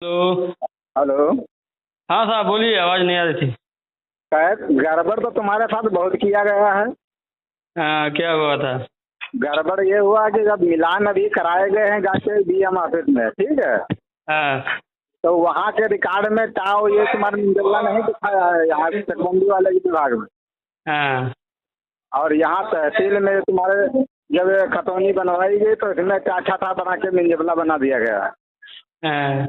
Hello. Hello. हाँ साहब बोलिए, आवाज़ नहीं आ रही थी। शायद गड़बड़ तो तुम्हारे साथ बहुत किया गया है। हाँ, क्या हुआ था? गड़बड़ ये हुआ कि जब मिलान अभी कराए गए हैं जाके बीएम ऑफिस में, ठीक है, हाँ तो वहाँ के रिकॉर्ड में टाव ये तुम्हारा मंडला नहीं दिखाया है यहाँ चकबंदी वाले के विभाग में। हाँ और यहाँ तहसील में तुम्हारे जब ये खतौनी बनवाई गई तो इसमें टाछा था बना के मिंजबला बना दिया गया है। हाँ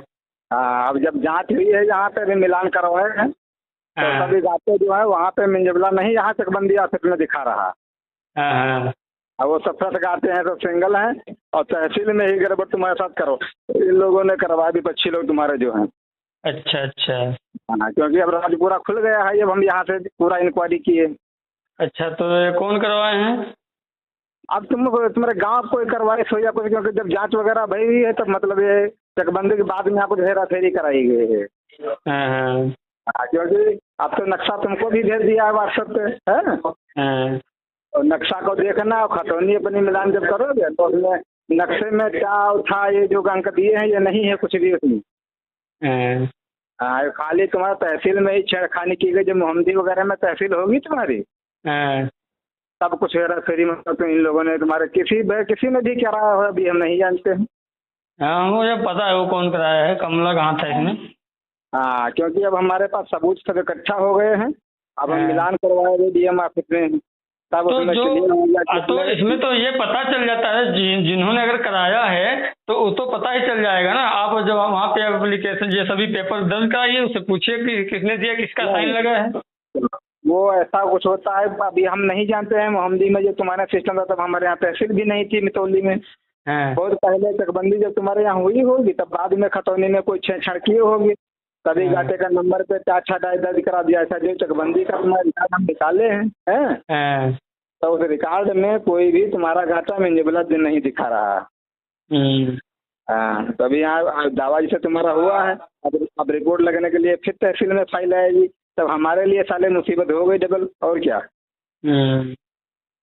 हाँ, अब जब जांच हुई है यहाँ पे भी मिलान करवाए हैं तो हाँ सभी जाते जो है वहाँ पे मिंजबला नहीं, यहाँ चकबंदी ऑफिस में दिखा रहा। हाँ हाँ। अब वो सब गाते हैं तो सिंगल हैं और तहसील में ही गड़बड़ तुम्हारे साथ करो। इन लोगों ने करवा दी, पक्षी लोग तुम्हारे जो हैं। अच्छा अच्छा। हाँ, क्योंकि अब राज पूरा खुल गया है, अब हम यहाँ से पूरा इंक्वायरी किए। अच्छा, तो ये कौन करवाए हैं? अब तुम्हारे गांव कोई करवाई सो या कुछ, क्योंकि जब जांच वगैरह भई हुई है तब मतलब ये चकबंदी के बाद में यहाँ कुछ हेरा फेरी कराई गई है। हाँ हाँ हाँ, क्योंकि अब तो नक्शा तुमको भी भेज दिया है व्हाट्सएप पे, है ना? हाँ और नक्शा को देखना और खतौनी अपनी मिलान जब करोगे तो उसमें नक्शे में क्या था, ये जो अंक दिए हैं ये नहीं है कुछ भी उसमें। हाँ हाँ, खाली तुम्हारा तहसील में ही छेड़खानी की गई, जो मोहम्मदी वगैरह में तहसील होगी तुम्हारी हाँ। सब कुछ हेरा फेरी मतलब तो इन लोगों ने तुम्हारे किसी ने भी कराया हो अभी हम नहीं जानते हैं। हाँ, मुझे पता है वो कौन कराया है। कमला कहाँ था इसमें? हाँ, क्योंकि अब हमारे पास सबूत सब इकट्ठा हो गए हैं। अब हम हाँ। मिलान करवाए डीएम ऑफिस में, तब तो उसमें जो क्लियर हो गया तो कि इसमें तो ये पता चल जाता है, जिन्होंने अगर कराया है तो वो तो पता ही चल जाएगा ना। आप जब वहाँ पे एप्लीकेशन ये सभी पेपर दर्ज कराइए, उससे पूछिए कि किसने दिया, किसका साइन लगा है। वो ऐसा कुछ होता है। अभी हम नहीं जानते हैं मोहम्मदी में जो तुम्हारा सिस्टम था तब हमारे यहाँ तहसील भी नहीं थी मितौली में। हाँ बहुत पहले चकबंदी जब तुम्हारे यहाँ हुई होगी तब बाद में खतौनी में कोई छेड़छाड़ की होगी, तभी हाँ गाटे का नंबर पे अच्छा दर्ज करा दिया। ऐसा जो चकबंदी का तुम्हारा रिकॉर्ड हम निकाले हैं हाँ। तो उस रिकॉर्ड में कोई भी तुम्हारा घाटा मिंजबला दिन नहीं दिखा रहा। हम्म। हाँ, तभी यहाँ दावा जैसे तुम्हारा हुआ है। अब रिपोर्ट लगने के लिए फिर तहसील में फाइल आएगी, तब हमारे लिए साले मुसीबत हो गई डबल। और क्या, हम्म।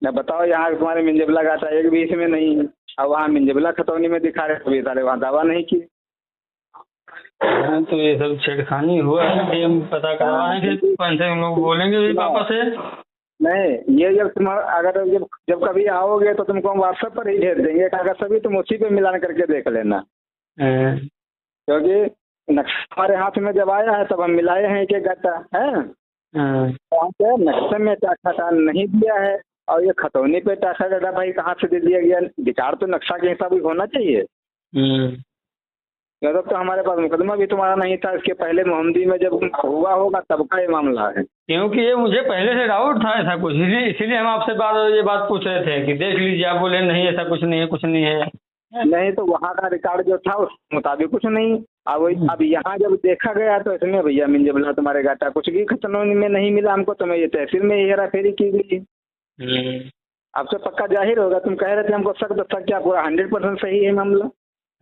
मैं बताओ यहाँ तुम्हारे मिंजबला घाटा एक भी इसमें नहीं है। अब वहाँ मिंजबला खतौनी में दिखा रहे कभी साले वहाँ दावा नहीं किए। हाँ, तो ये सब छेड़खानी हुआ है कि हम पता करवाएंगे, कौन से हम लोग बोलेंगे भी पापा से। नहीं, ये जब तुम अगर जब कभी आओगे तो तुमको हम व्हाट्सएप पर ही भेज देंगे कागज सभी, तुम उसी पे मिलान करके देख लेना। हाँ क्योंकि नक्शा हमारे हाथ में जब आया है तब हम मिलाए हैं एक गाटा है। हाँ। वहाँ पे नक्शे में टाटा नहीं दिया है और ये खतौनी पे टाटा डाटा भाई कहाँ से दे दिया गया? विचार तो नक्शा के हिसाब से होना चाहिए। हम्म। जब तो हमारे पास मुकदमा भी तुम्हारा नहीं था, इसके पहले मोहम्मदी में जब हुआ होगा तब का ये मामला है। क्योंकि ये मुझे पहले से डाउट था ऐसा कुछ, इसीलिए हम आपसे ये बात पूछ रहे थे कि देख लीजिए। आप बोले नहीं ऐसा कुछ नहीं है, कुछ नहीं है। नहीं तो वहाँ का रिकॉर्ड जो था उस मुताबिक कुछ नहीं। अब यहाँ जब देखा गया तो इसमें भैया मिंजबला तुम्हारे घाटा कुछ भी खतौनी में नहीं मिला हमको, तो मैं ये तहसील में ही हेरा फेरी की गई। अब तो पक्का जाहिर होगा, तुम कह रहे थे हमको शक, तो शक क्या पूरा 100% सही है मामला।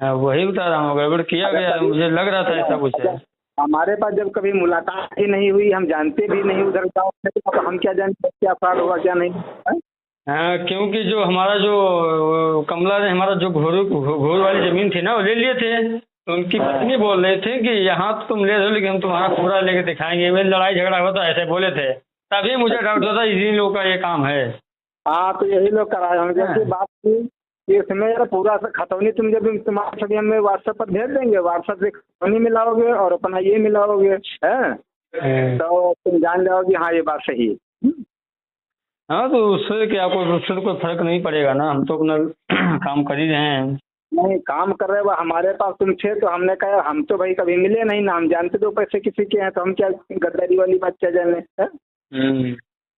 हाँ, वही बता रहा हूँ, गड़बड़ किया गया है, मुझे लग रहा था ऐसा कुछ है। हमारे पास जब कभी मुलाकात ही नहीं हुई, हम जानते भी नहीं उधर गाँव में, तो हम क्या जानते क्या फ्रॉड हुआ क्या नहीं है? हाँ, क्योंकि जो हमारा जो कमला ने हमारा जो घोर वाली जमीन थी ना वो ले लिए थे, तो उनकी पत्नी बोल रहे थे कि यहाँ तो तुम ले रहे हो लेकिन हम तुम्हारा पूरा लेके दिखाएंगे। मेरी लड़ाई झगड़ा हुआ तो ऐसे बोले थे, तभी मुझे डाउट होता इन्हीं लोगों का ये काम है। हाँ, तो यही लोग कराए होंगे। हाँ। कि बात थी कि इसमें यार पूरा खतौनी तुम जब तुम्हारे सभी हमें व्हाट्सएप पर भेज देंगे, व्हाट्सएप से खतौनी मिलाओगे और अपना ये मिलाओगे है तो तुम जान जाओगे हाँ ये बात सही है। हाँ, तो उससे क्या, उससे तो कोई फर्क नहीं पड़ेगा ना, हम तो अपना काम कर ही रहे हैं। नहीं, काम कर रहे हो हमारे पास तुम थे तो हमने कहा हम तो भाई कभी मिले नहीं ना, हम जानते दो पैसे किसी के हैं तो हम क्या गद्दारी वाली बात क्या जाने है?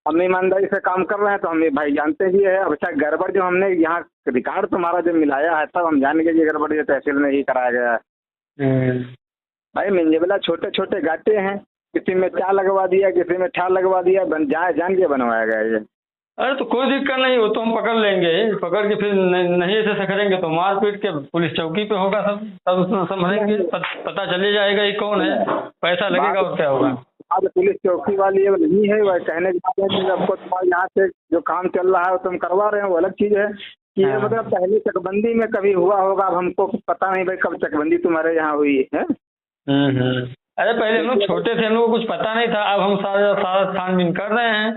हम ईमानदारी से काम कर रहे हैं तो हम भाई जानते भी है। अब अच्छा गड़बड़ जो हमने यहाँ रिकॉर्ड तुम्हारा जो मिलाया है तब हम जान गए कि गड़बड़ ये तहसील में ही कराया गया है। भाई मिंजबला छोटे छोटे घाटे हैं, किसी में क्या लगवा दिया, किसी में ठा लगवा दिया, जान के बनवाया गया ये। अरे तो कोई दिक्कत नहीं, वो तो हम पकड़ लेंगे। पकड़ के फिर नहीं ऐसे करेंगे तो मार पीट के पुलिस चौकी पे होगा सब, तब उसमें समझेंगे, पता चले जाएगा ये कौन है, पैसा लगेगा और क्या होगा। अब पुलिस चौकी वाली अब नहीं है, वह कहने की बात है कि आपको तुम्हारे यहाँ से जो काम चल रहा है वो तुम करवा रहे हो, वो अलग चीज़ है कि ये मतलब पहले चकबंदी में कभी हुआ होगा। अब हमको पता नहीं भाई कब चकबंदी तुम्हारे यहाँ हुई है। अरे पहले हम लोग छोटे थे, हम लोग को कुछ पता नहीं था, अब हम सारा सारा छानबीन कर रहे हैं।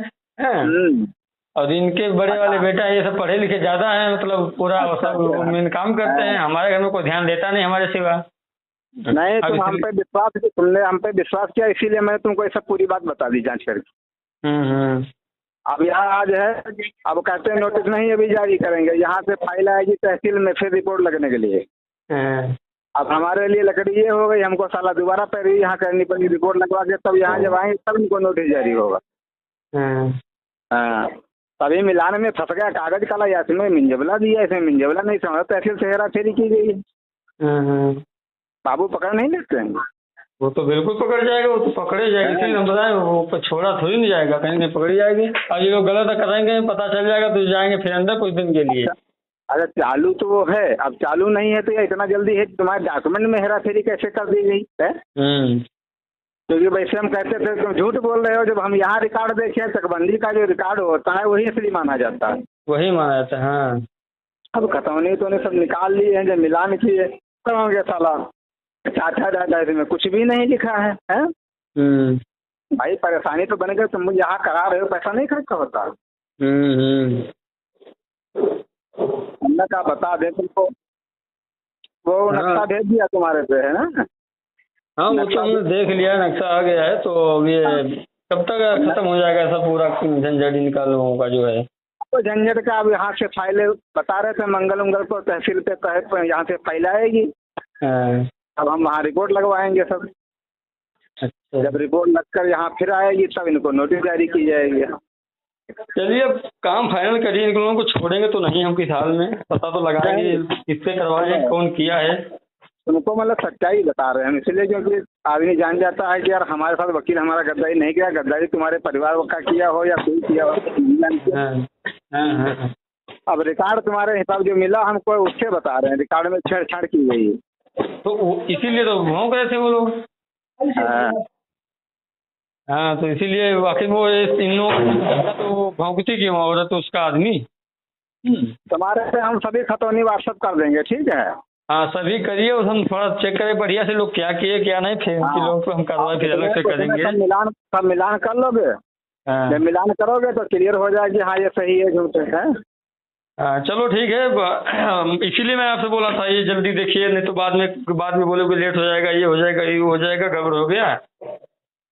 और इनके बड़े वाले बेटा ये सब पढ़े लिखे ज्यादा हैं, मतलब पूरा सब मेन काम करते हैं, हमारे घर में कोई ध्यान देता नहीं हमारे सिवा। नहीं, तुम हम पे विश्वास, तुमने हम पे विश्वास किया, इसीलिए मैंने तुमको ये सब पूरी बात बता दी जांच करके। अब यहाँ आज है, अब कहते हैं नोटिस नहीं अभी जारी करेंगे, यहाँ से फाइल आएगी तहसील में, फिर रिपोर्ट लगने के लिए। अब हमारे लिए लकड़ी ये हो गई, हमको साला दोबारा पैरवी यहाँ करनी पड़ी, रिपोर्ट लगवा के तब यहाँ जब आएंगे तब इनको नोटिस जारी होगा। हाँ, तभी मिलान में फंस गया कागज काला, या इसमें मिंजबला दिया, इसमें मिंजबला नहीं समझ, तहसील से हेरा फेरी की गई है। बाबू पकड़ नहीं लेते हैं। वो तो बिल्कुल पकड़ जाएगा, वो तो पकड़े जाएगी, इसलिए हम बताएं, वो छोड़ा थोड़ी नहीं जाएगा, कहीं नहीं पकड़ी जाएगी। और ये लोग गलत करेंगे, पता चल जाएगा तो जाएंगे फिर अंदर कुछ दिन के लिए। अरे चालू तो वो है, अब चालू नहीं है तो ये इतना जल्दी है, तुम्हारे डॉक्यूमेंट में हेरा फेरी कैसे कर दी गई है? क्योंकि वैसे हम कहते थे तुम झूठ बोल रहे हो, जब हम यहाँ रिकॉर्ड देखे, चकबंदी का जो रिकॉर्ड होता है वही असली माना जाता है, वही माना जाता है। हाँ, अब खतौनी तो ने सब निकाल लिए हैं, जब मिलान किए करोगे साला चाचा दादा में कुछ भी नहीं लिखा है, भाई परेशानी तो बन गई, तुम यहाँ करा रहे हो, पैसा नहीं खर्चा होता। हमने कहा बता दे तुमको, वो नक्शा भेज दिया तुम्हारे पे, है ना? हाँ, वो तो हमने देख लिया, नक्शा आ गया है, तो ये कब तक खत्म हो जाएगा ऐसा पूरा झंझट इनका लोगों का जो है? तो झंझट का अब यहाँ से फाइलें बता रहे थे, मंगल उंगल को तहसील पे तहत यहाँ से फाइल आएगी, अब हम वहाँ रिपोर्ट लगवाएंगे सब। अच्छा, जब रिपोर्ट लगकर यहाँ फिर आएगी तब इनको नोटिस जारी की जाएगी। चलिए अब काम फाइनल करिए, इन लोगों को छोड़ेंगे तो नहीं हम किस हाल में, पता तो लगाएंगे किससे करवाए, कौन किया है। तुमको मतलब सच्चाई बता रहे हैं हम, इसलिए क्योंकि आदमी जान जाता है कि यार हमारे साथ वकील हमारा गद्दारी नहीं किया, गद्दारी तुम्हारे परिवार का किया हो या कोई किया हो। अब रिकॉर्ड तुम्हारे हिसाब जो मिला हमको उससे बता रहे हैं, रिकॉर्ड में छेड़छाड़ की गई है, तो इसीलिए तो भौंक रहे थे वो लोग। हाँ, तो इसीलिए आखिर वो इन लोगों तो भौंकती क्यों औरत, तो उसका आदमी। तुम्हारे से हम सभी खतौनी व्हाट्सअप कर देंगे, ठीक है? हाँ, सभी करिए, और हम थोड़ा चेक करें बढ़िया से लोग क्या किए क्या नहीं, फिर उनके लोगों को हम कार्रवाई फिर अलग से करेंगे। सब मिलान कर लोगे, जब मिलान करोगे तो क्लियर हो जाएगी, हाँ ये सही है झूठ है। हाँ, चलो ठीक है, इसीलिए मैं आपसे बोला था ये जल्दी देखिए, नहीं तो बाद में बोलोगे लेट हो जाएगा, ये हो जाएगा, ये हो जाएगा, गड़बड़ हो गया।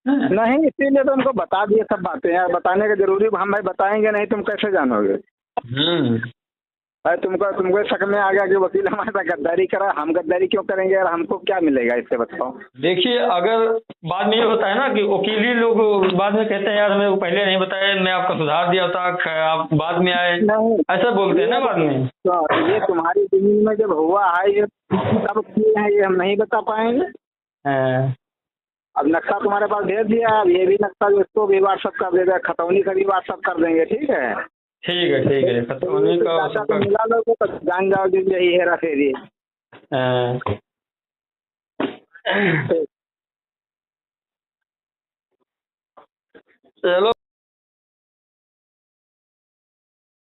नहीं, इसीलिए तो उनको बता दिए सब बातें यार, बताने का जरूरी, हम भाई बताएंगे नहीं तुम कैसे जानोगे? भाई तुमको शक में आ गया कि वकील हमारे साथ गद्दारी करा, हम गद्दारी क्यों करेंगे यार, हमको क्या मिलेगा इससे बताओ? देखिए, अगर बाद में ये होता है ना कि वकील ही लोग बाद में कहते हैं यार हमें वो पहले नहीं बताया, मैं आपका सुधार दिया था, आप बाद में आए, ऐसा बोलते हैं ना बाद में। तो ये तुम्हारी जमीन में जब हुआ है, ये सब किए हैं, ये हम नहीं बता पाएंगे। अब नक्शा तुम्हारे पास भेज दिया, अब ये भी नक्शा जो इसको भी व्हाट्सअप कर देगा, खतौनी का भी व्हाट्सअप कर देंगे, ठीक है? ठीक है, खतौनी का मिला लोगे तो जान जाओगे यही हेरा फेरी। चलो।